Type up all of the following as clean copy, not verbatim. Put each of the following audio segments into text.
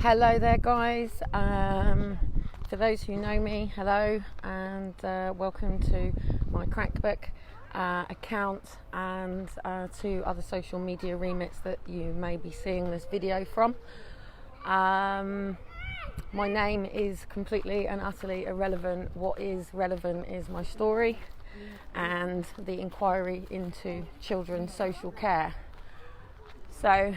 Hello there, guys. For those who know me, hello, and welcome to my Crackbook account and to other social media remits that you may be seeing this video from. My name is completely and utterly irrelevant. What is relevant is my story and the inquiry into children's social care. So,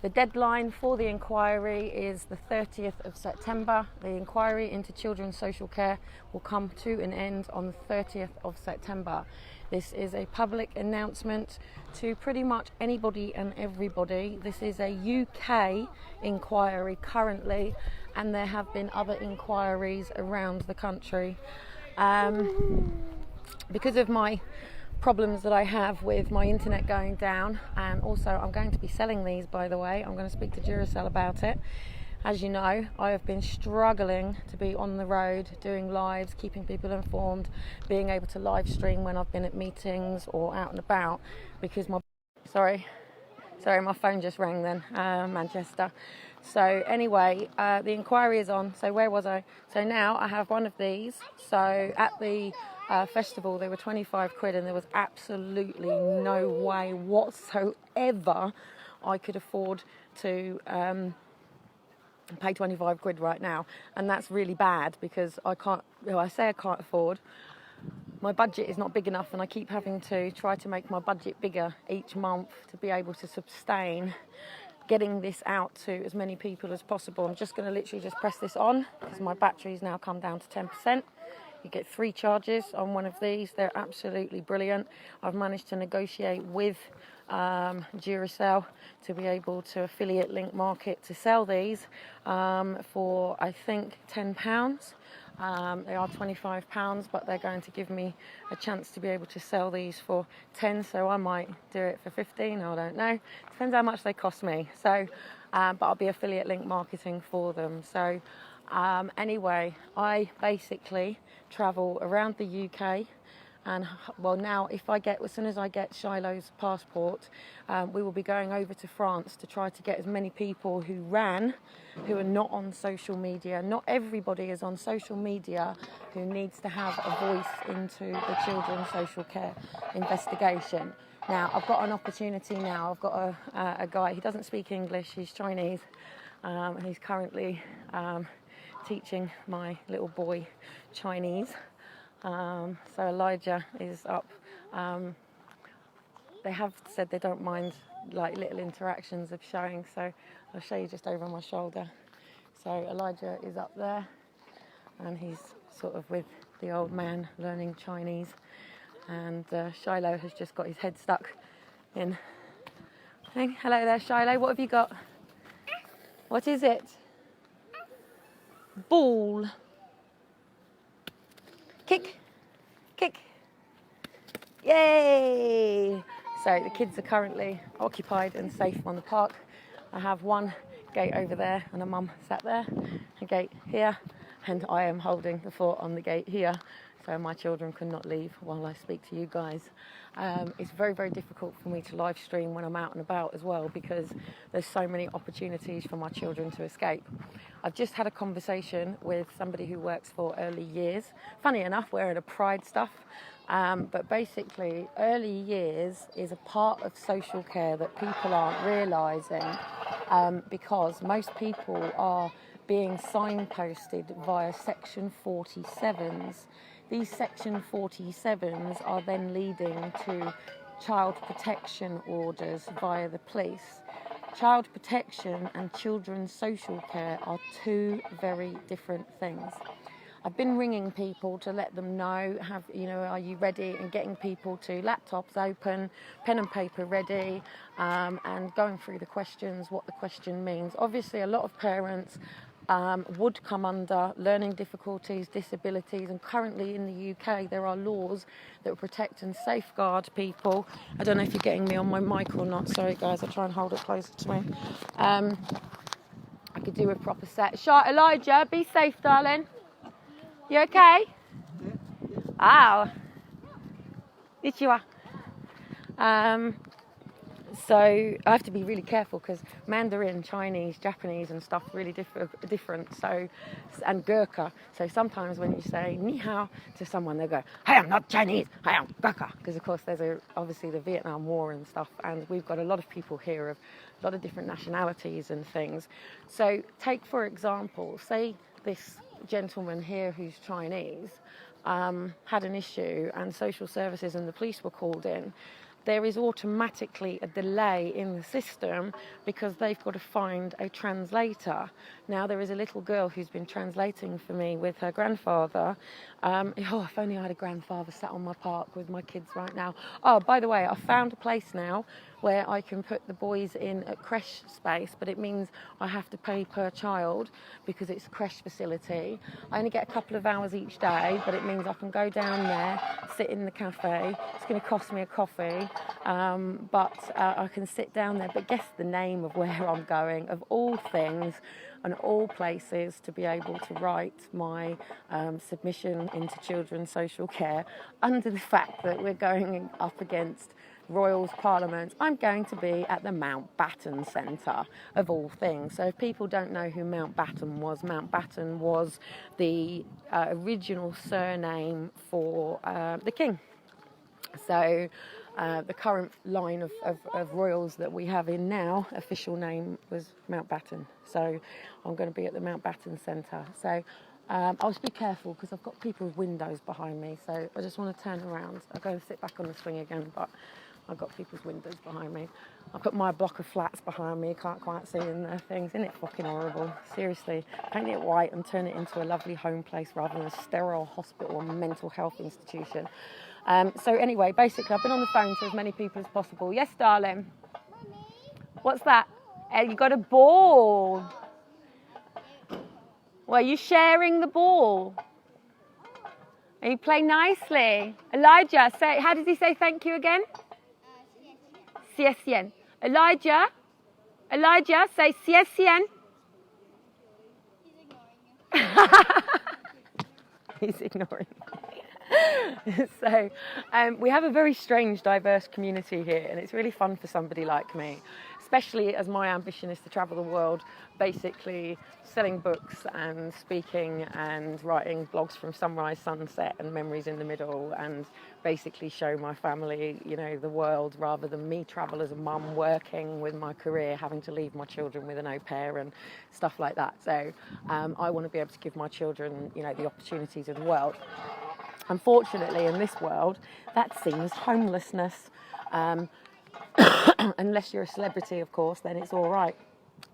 the deadline for the inquiry is the 30th of September. The inquiry into children's social care will come to an end on the 30th of September. This is a public announcement to pretty much anybody and everybody. This is a UK inquiry currently, and there have been other inquiries around the country. Because of my problems that I have with my internet going down, and also I'm going to be selling these, by the way. I'm going to speak to Duracell about it. As you know, I have been struggling to be on the road doing lives, keeping people informed, being able to live stream when I've been at meetings or out and about, because my phone just rang then, Manchester. So anyway, the inquiry is on. So where was I? So now I have one of these. So at the festival they were 25 quid, and there was absolutely no way whatsoever I could afford to pay 25 quid right now. And that's really bad, because I can't afford. My budget is not big enough, and I keep having to try to make my budget bigger each month to be able to sustain getting this out to as many people as possible. I'm just going to literally just press this on, because my battery's now come down to 10%. You get 3 charges on one of these. They're absolutely brilliant. I've managed to negotiate with Duracell to be able to affiliate link market to sell these for, I think, £10. They are £25, but they're going to give me a chance to be able to sell these for 10, so I might do it for 15, I don't know. Depends how much they cost me. So, but I'll be affiliate link marketing for them. So anyway, I basically travel around the UK, and well, now as soon as I get Shiloh's passport, we will be going over to France to try to get as many people who are not on social media. Not everybody is on social media who needs to have a voice into the children's social care investigation. Now, I've got an opportunity now. I've got a guy, he doesn't speak English, he's Chinese, and he's currently teaching my little boy Chinese. So Elijah is up. They have said they don't mind like little interactions of showing, so I'll show you just over my shoulder. So Elijah is up there, and he's sort of with the old man learning Chinese, and Shiloh has just got his head stuck in. Hey, hello there, Shiloh. What have you got? What is it? Ball. Kick. Yay! So the kids are currently occupied and safe on the park. I have one gate over there, and a mum sat there, a gate here, and I am holding the fort on the gate here, so my children cannot leave while I speak to you guys. It's very, very difficult for me to live stream when I'm out and about as well, because there's so many opportunities for my children to escape. I've just had a conversation with somebody who works for early years. Funny enough, wearing a Pride stuff. But basically, early years is a part of social care that people aren't realising, because most people are being signposted via Section 47s. These Section 47s are then leading to child protection orders via the police. Child protection and children's social care are 2 very different things. I've been ringing people to let them know, are you ready, and getting people to laptops open, pen and paper ready, and going through the questions, what the question means. Obviously, a lot of parents would come under learning difficulties, disabilities, and currently in the UK there are laws that protect and safeguard people. I don't know if you're getting me on my mic or not. Sorry guys, I'll try and hold it closer to me. I could do a proper set. Elijah, be safe, darling. You okay? Ow. Konnichiwa. So I have to be really careful because Mandarin, Chinese, Japanese and stuff really different. So, and Gurkha. So sometimes when you say ni hao to someone, they go, "Hey, I'm not Chinese. Hey, I'm Gurkha." Because of course there's obviously the Vietnam War and stuff, and we've got a lot of people here of a lot of different nationalities and things. So take for example, say this gentleman here who's Chinese had an issue and social services and the police were called in. There is automatically a delay in the system because they've got to find a translator. Now there is a little girl who's been translating for me with her grandfather. If only I had a grandfather sat on my park with my kids right now. Oh, by the way, I found a place now where I can put the boys in a creche space, but it means I have to pay per child because it's a creche facility. I only get a couple of hours each day, but it means I can go down there, sit in the cafe. It's going to cost me a coffee, but I can sit down there. But guess the name of where I'm going, of all things and all places, to be able to write my submission into children's social care under the fact that we're going up against Royals Parliament. I'm going to be at the Mountbatten Centre, of all things. So if people don't know who Mountbatten was the original surname for the King. So the current line of royals that we have in now, official name was Mountbatten. So I'm going to be at the Mountbatten Centre. So I'll just be careful because I've got people's windows behind me. So I just want to turn around. I'll go and sit back on the swing again, but I've got people's windows behind me. I put my block of flats behind me. You can't quite see in their things. Isn't it fucking horrible? Seriously. Paint it white and turn it into a lovely home place rather than a sterile hospital or mental health institution. So anyway, basically, I've been on the phone to as many people as possible. Yes, darling? Mommy. What's that? You got a ball. Well, are you sharing the ball? Are you playing nicely? Elijah, say, how does he say thank you again? Xie xian. Elijah, say xie xian. He's ignoring me. So we have a very strange, diverse community here, and it's really fun for somebody like me, especially as my ambition is to travel the world, basically selling books and speaking and writing blogs from sunrise, sunset and memories in the middle, and basically show my family, you know, the world, rather than me travel as a mum working with my career, having to leave my children with an au pair and stuff like that. So I want to be able to give my children, you know, the opportunities of the world. Unfortunately, in this world, that's seen as homelessness. Unless you're a celebrity, of course, then it's all right.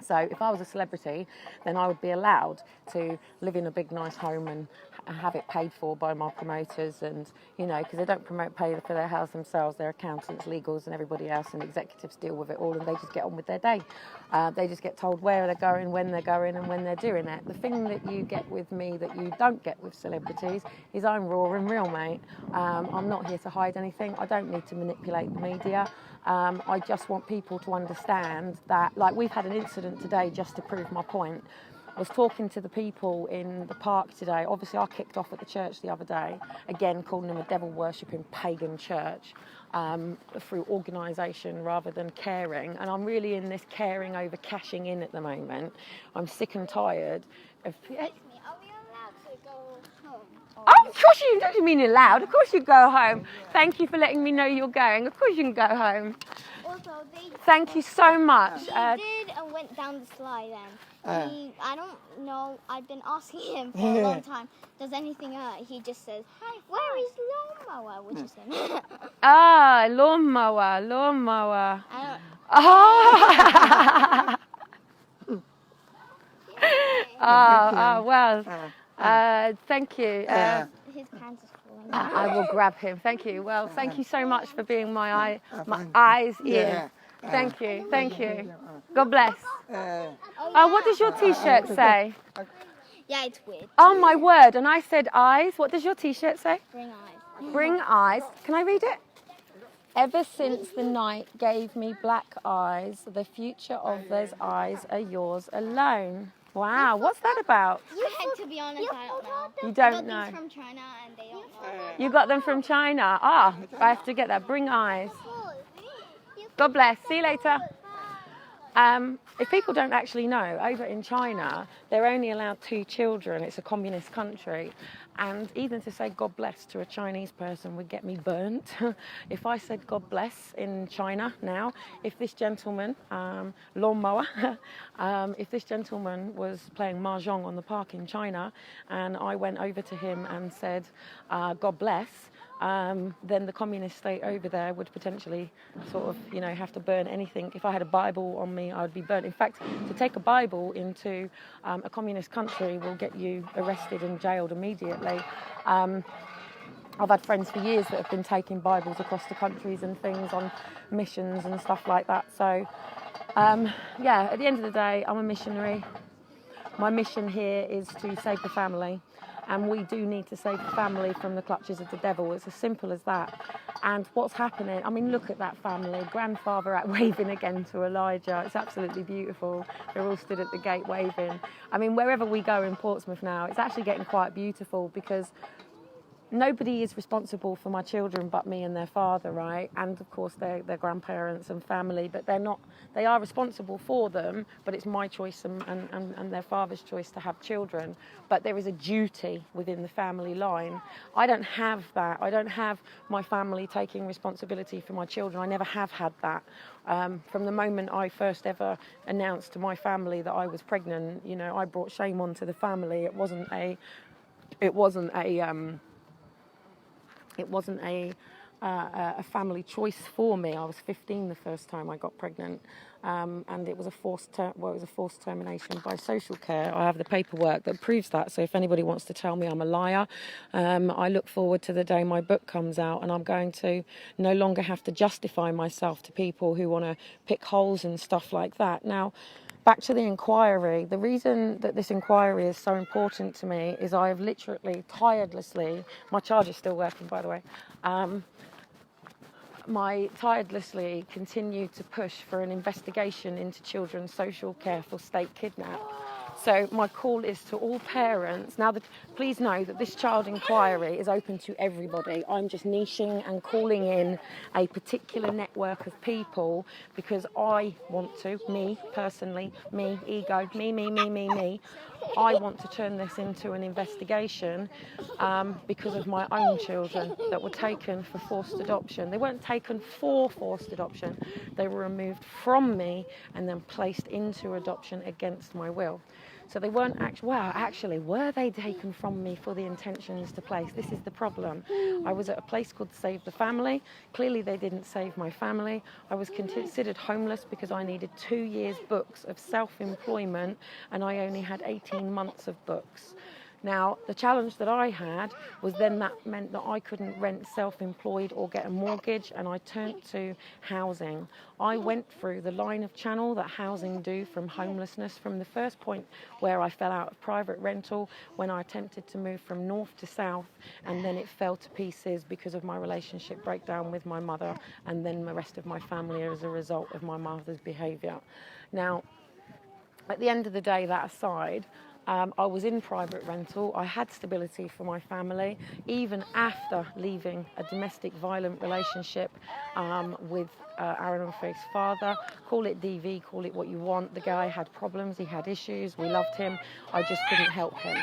So if I was a celebrity, then I would be allowed to live in a big, nice home and have it paid for by my promoters, and, you know, because they don't pay for their house themselves. They're accountants, legals and everybody else, and executives deal with it all, and they just get on with their day. They just get told where they're going, when they're going and when they're doing it. The thing that you get with me that you don't get with celebrities is I'm raw and real, mate. I'm not here to hide anything. I don't need to manipulate the media. I just want people to understand that, like, we've had an incident today just to prove my point. I was talking to the people in the park today. Obviously, I kicked off at the church the other day, again, calling them a devil-worshipping pagan church, through organisation rather than caring. And I'm really in this caring over cashing in at the moment. I'm sick and tired of... Are we allowed to go home? Oh, of course you don't mean allowed. Of course you go home. Thank you for letting me know you're going. Of course you can go home. Also, Thank you so much. He did and went down the slide then. I don't know, I've been asking him for a long time, does anything hurt? He just says, where is lawnmower? Which is him. Ah, lawnmower. Well, thank you. His pants is falling. I will grab him. Thank you. Well, thank you so much for being my eyes, ears. Thank you. God bless. What does your T-shirt say? Yeah, it's weird. Oh my word! And I said eyes. What does your T-shirt say? Bring eyes. Bring eyes. Can I read it? Ever since the night gave me black eyes, the future of those eyes are yours alone. Wow, what's that about? To be honest, I don't know. You don't know. I got these from China and they don't know. You got them from China. I have to get that. Bring eyes. You God bless. See you later. If people don't actually know, over in China, they're only allowed 2 children. It's a communist country. And even to say God bless to a Chinese person would get me burnt. If I said God bless in China now, if this gentleman, lawnmower, if this gentleman was playing mahjong on the park in China and I went over to him and said, God bless, then the communist state over there would potentially sort of, have to burn anything. If I had a Bible on me, I would be burnt. In fact, to take a Bible into a communist country will get you arrested and jailed immediately. I've had friends for years that have been taking Bibles across the countries and things on missions and stuff like that. So, at the end of the day, I'm a missionary. My mission here is to save the family. And we do need to save the family from the clutches of the devil. It's as simple as that. And what's happening, I mean, look at that family. Grandfather out waving again to Elijah. It's absolutely beautiful. They're all stood at the gate waving. I mean, wherever we go in Portsmouth now, it's actually getting quite beautiful because nobody is responsible for my children but me and their father, right? And of course their grandparents and family, but they are responsible for them, but it's my choice and their father's choice to have children. But there is a duty within the family line. I don't have that. I don't have my family taking responsibility for my children. I never have had that. From the moment I first ever announced to my family that I was pregnant, I brought shame onto the family. It wasn't a family choice for me. I was 15 the first time I got pregnant, and it was a forced termination by social care. I have the paperwork that proves that. So if anybody wants to tell me I'm a liar, I look forward to the day my book comes out, and I'm going to no longer have to justify myself to people who want to pick holes and stuff like that. Now, back to the inquiry. The reason that this inquiry is so important to me is I have literally, tirelessly, my charger's still working, by the way, tirelessly continue to push for an investigation into children's social care for state kidnap. So my call is to all parents. Now, please know that this child inquiry is open to everybody. I'm just niching and calling in a particular network of people because I want to, me personally, me, ego, me. I want to turn this into an investigation because of my own children that were taken for forced adoption. They weren't taken for forced adoption. They were removed from me and then placed into adoption against my will. So they weren't actually, were they taken from me for the intentions to place? This is the problem. I was at a place called Save the Family. Clearly they didn't save my family. I was considered homeless because I needed 2 years' books of self-employment and I only had 18 months of books. Now, the challenge that I had was then that meant that I couldn't rent self-employed or get a mortgage, and I turned to housing. I went through the line of channel that housing do from homelessness, from the first point where I fell out of private rental, when I attempted to move from north to south, and then it fell to pieces because of my relationship breakdown with my mother, and then the rest of my family as a result of my mother's behaviour. Now, at the end of the day, that aside, I was in private rental. I had stability for my family, even after leaving a domestic violent relationship with Aaron and Faith's father. Call it DV, call it what you want. The guy had problems, he had issues, we loved him. I just couldn't help him.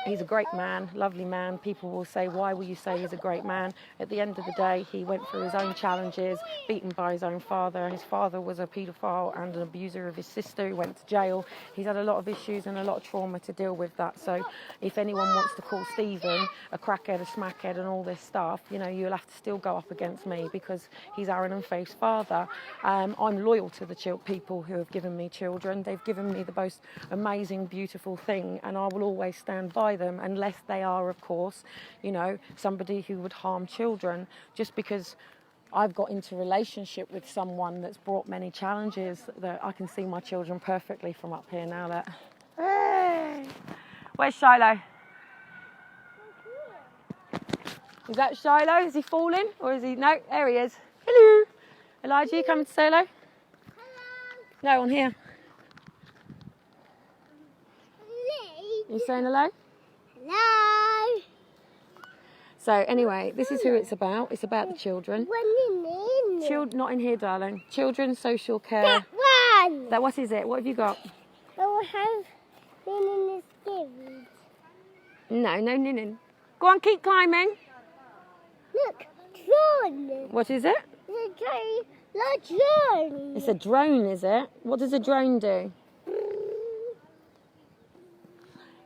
He's a great man, lovely man. People will say, why will you say he's a great man? At the end of the day, he went through his own challenges, beaten by his own father. His father was a paedophile and an abuser of his sister who went to jail. He's had a lot of issues and a lot of trauma to deal with that. So if anyone wants to call Stephen a crackhead, a smackhead and all this stuff, you'll have to still go up against me because he's Aaron and Faith's father. I'm loyal to the people who have given me children. They've given me the most amazing, beautiful thing, and I will always stand by them unless they are, of course, somebody who would harm children. Just because I've got into a relationship with someone that's brought many challenges, that I can see my children perfectly from up here now. That, hey, where's Shiloh? Is that Shiloh? Is he falling or is he? No, there he is. Hello, Elijah. You coming to say hello? No, on here. You saying hello? Hello. So anyway, this is who it's about. It's about the children. Not in here, darling. Children's social care. That one. What is it? What have you got? I have been in this game. No, Ninin. Go on, keep climbing. Look, drone. What is it? It's a drone. It's a drone, is it? What does a drone do?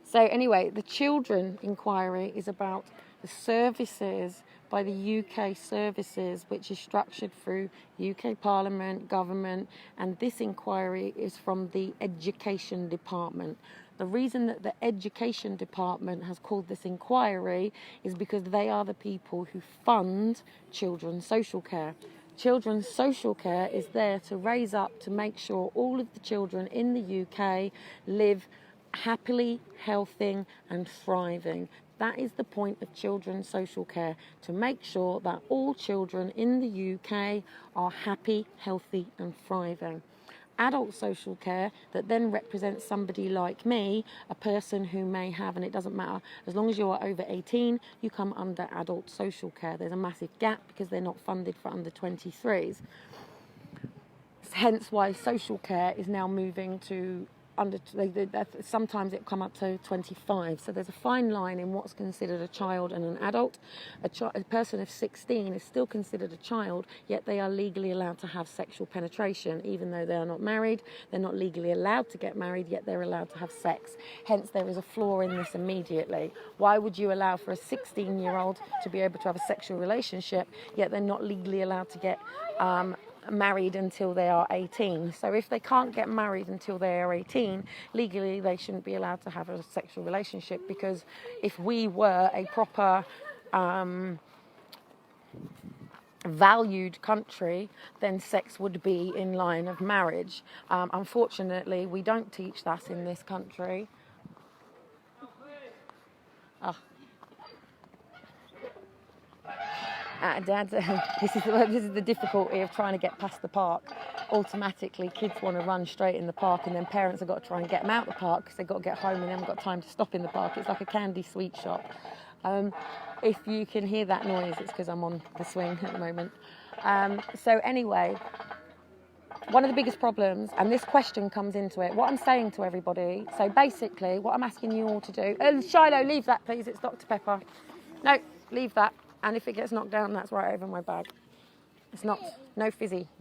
So anyway, the children inquiry is about the services by the UK services, which is structured through UK Parliament, government, and this inquiry is from the Education Department. The reason that the Education Department has called this inquiry is because they are the people who fund children's social care. Children's social care is there to raise up to make sure all of the children in the UK live happily, healthy and thriving. That is the point of children's social care, to make sure that all children in the UK are happy, healthy and thriving. Adult social care that then represents somebody like me, a person who may have, and it doesn't matter, as long as you are over 18, you come under adult social care. There's a massive gap because they're not funded for under 23s. Hence why social care is now moving to sometimes it come up to 25. So there's a fine line in what's considered a child and an adult. A person of 16 is still considered a child, yet they are legally allowed to have sexual penetration, even though they are not married. They're not legally allowed to get married, yet they're allowed to have sex. Hence there is a flaw in this immediately. Why would you allow for a 16-year-old to be able to have a sexual relationship, yet they're not legally allowed to get married until they are 18. So if they can't get married until they are 18, legally they shouldn't be allowed to have a sexual relationship, because if we were a proper valued country, then sex would be in line of marriage. Unfortunately, we don't teach that in this country. Dad, this is the difficulty of trying to get past the park. Automatically, kids want to run straight in the park, and then parents have got to try and get them out the park because they've got to get home and they haven't got time to stop in the park. It's like a candy sweet shop. If you can hear that noise, it's because I'm on the swing at the moment. So anyway, one of the biggest problems, and this question comes into it, what I'm saying to everybody, so basically what I'm asking you all to do, Shiloh, leave that please, it's Dr. Pepper. No, leave that. And if it gets knocked down, that's right over my bag. It's not, no fizzy.